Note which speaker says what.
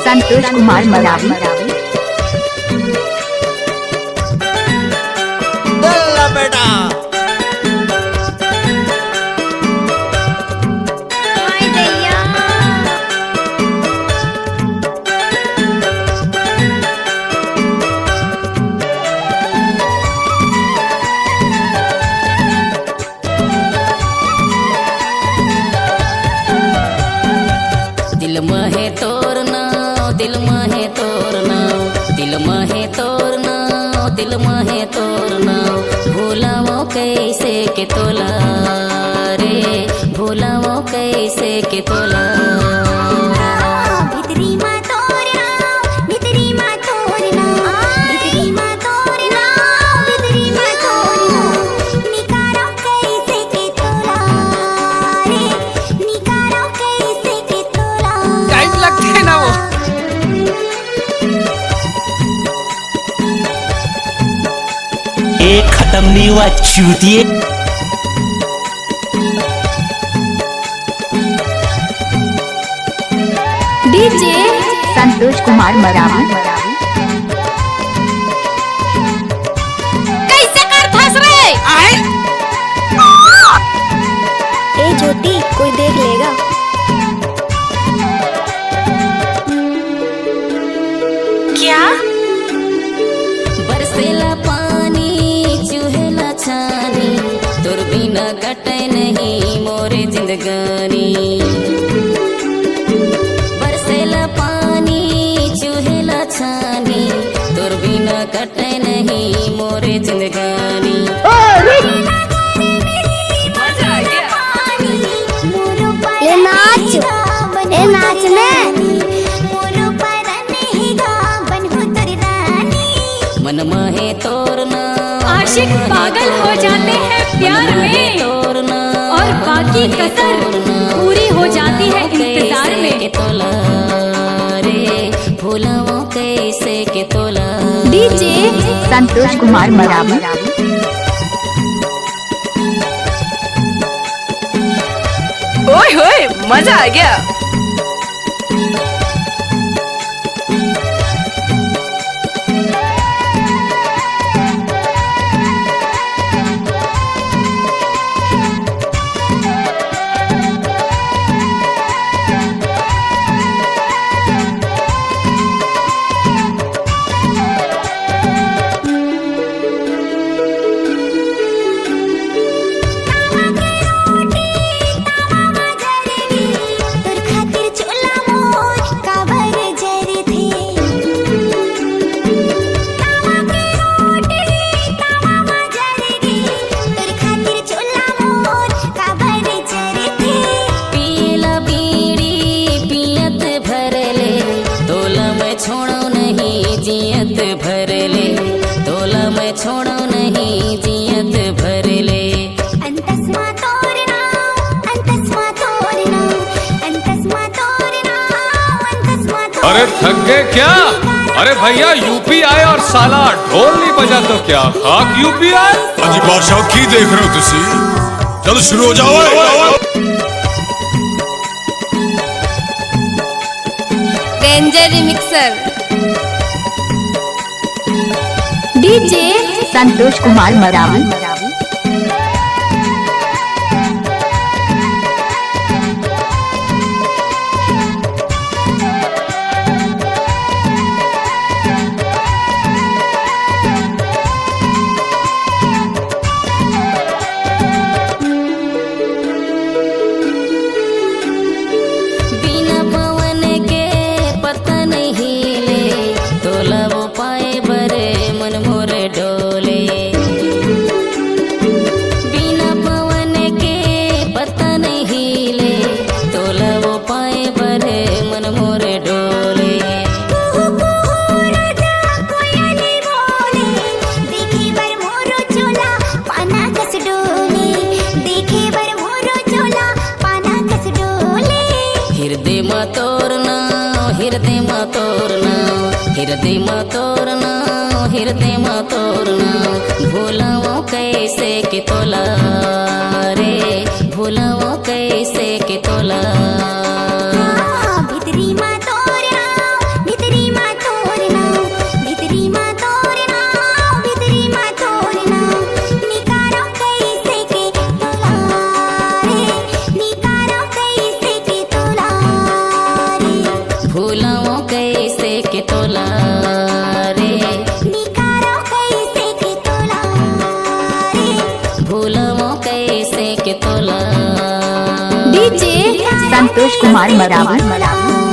Speaker 1: संतोष कुमार मरावी।
Speaker 2: बेटा
Speaker 3: दिल महे तोरना दिल महे तोरना दिल महे तोरना दिल महे तोरना भूलाओ कैसे के तोला रे भूलाओ कैसे के तोला
Speaker 4: एक खत्म नहीं हुआ चूतिए।
Speaker 1: डीजे संतोष कुमार मरावी।
Speaker 5: कैसे कर फंस रहे आए?
Speaker 6: ए ज्योति कोई देख लेगा।
Speaker 5: क्या
Speaker 3: बरसेला पानी चूहेला छानी तोर बिना कटे नहीं मोरे जिंदगानी बरसेला पानी चूहेला छानी तोर बिना कटे नहीं मोरे जिंदगानी।
Speaker 6: ले नाच ए नाचने
Speaker 3: मन महे तोरना
Speaker 5: आशिक पागल हो जाते हैं प्यार में
Speaker 3: तोरना
Speaker 5: और बाकी कसर पूरी हो जाती है इंतजार में।
Speaker 3: तोला रे भूलाओ कैसे के तोला।
Speaker 1: डीजे संतोष कुमार मरावी।
Speaker 5: ओए होए मजा आ गया।
Speaker 3: जियत भर ले तोला मैं छोड़ो नहीं जियत भर ले।
Speaker 6: अंतस्मा तोरना अंतस्मा तोरना अंतस्मा तोरना अंतस्मा तोरना।
Speaker 7: अरे थक गए क्या? अरे भैया यूपी आए और साला ढोल नहीं बजा तो क्या खाक यूपी आए?
Speaker 8: अजी बादशाह की देख रहे हो तुसी? चलो शुरू हो जाओ।
Speaker 5: Danger remixer
Speaker 1: DJ Santosh Kumar Maravi.
Speaker 3: बिना पवन के पता नहीं ले तोला वो पाए बरे मन मोरे डोले। बिना पवन के पता नहीं ले तोला वो पाए बरे मन मोरे डोले। हृदय मा तोरना हृदय मा तोरना हृदय मा तोरना हृदय मा तोरना भूलाओ कैसे के तोला रे भूलाओ कैसे के तोला।
Speaker 6: भितरी मा तोरना
Speaker 1: संतोष कुमार मरावी।